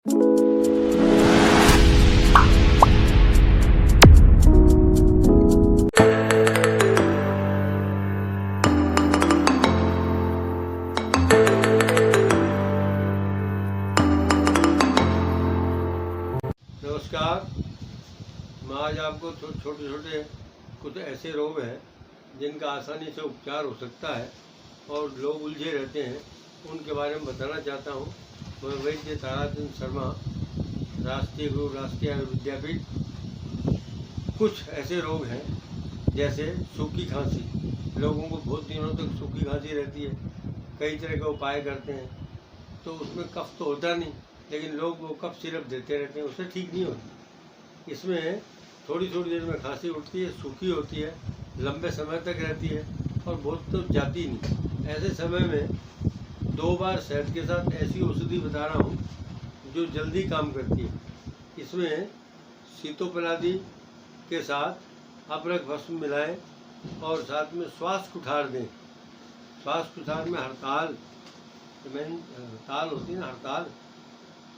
नमस्कार। मैं आज आपको छोटे छोटे कुछ ऐसे रोग हैं जिनका आसानी से उपचार हो सकता है और लोग उलझे रहते हैं, उनके बारे में बताना चाहता हूँ। मैं वैद्य ताराचंद शर्मा, राष्ट्रीय गुरु, राष्ट्रीय आयुर्वेद विद्यापीठ। कुछ ऐसे रोग हैं जैसे सूखी खांसी। लोगों को बहुत दिनों तक सूखी खांसी रहती है, कई तरह के उपाय करते हैं तो उसमें कफ तो होता नहीं, लेकिन लोग वो कफ सिरप देते रहते हैं, उससे ठीक नहीं होती। इसमें थोड़ी थोड़ी देर में खांसी उठती है, सूखी होती है, लंबे समय तक रहती है और बहुत तो जाती नहीं। ऐसे समय में 2 बार शहद के साथ ऐसी औषधि बता रहा हूँ जो जल्दी काम करती है। इसमें सीतोपलादी के साथ अदरक भस्म मिलाएं और साथ में श्वास कुठार दें। श्वास कुठार में हड़ताल ताल होती है ना, हड़ताल,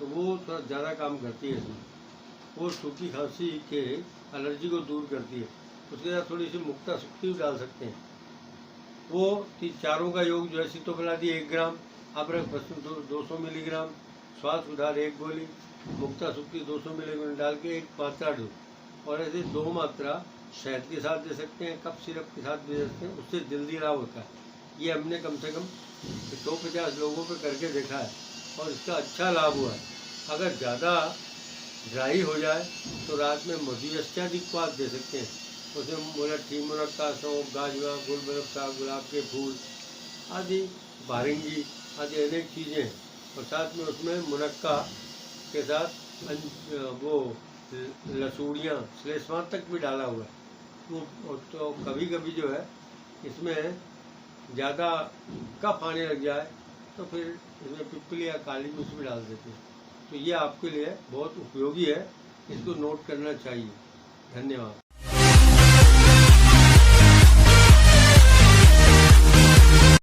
तो वो थोड़ा ज़्यादा काम करती है इसमें। वो सूखी खांसी के एलर्जी को दूर करती है। उसके साथ थोड़ी सी मुक्ता सुक्ति भी डाल सकते हैं। वो चारों का योग जो है, सीतोपलादी 1 ग्राम, अदरक भस्म 200 मिलीग्राम, श्वास कुठार 1 गोली, मुक्ता सुक्ति 200 मिलीग्राम डाल के एक मात्रा दो। और ऐसे 2 मात्रा शहद के साथ दे सकते हैं, कफ सिरप के साथ दे सकते हैं, उससे जल्दी लाभ होता है। ये हमने कम से कम 150 लोगों पे करके देखा है और इसका अच्छा लाभ हुआ है। अगर ज़्यादा ड्राई हो जाए तो रात में मधुयस्त्यादिक्वाद दे सकते हैं। उसमें मुलट्ठी, मुनक्का, सौंफ, गाजवा, गुलबर्फ साग, गुलाब के फूल आदि, बारंगी आदि अनेक चीज़ें हैं। और साथ में उसमें मुनक्का के साथ वो लसूड़ियाँ, श्लेष्मांत तक भी डाला हुआ है। वो तो कभी कभी जो है इसमें ज़्यादा कफ आने लग जाए तो फिर इसमें पिप्पली या काली मिर्च भी डाल देते हैं। तो ये आपके लिए बहुत उपयोगी है, इसको नोट करना चाहिए। धन्यवाद।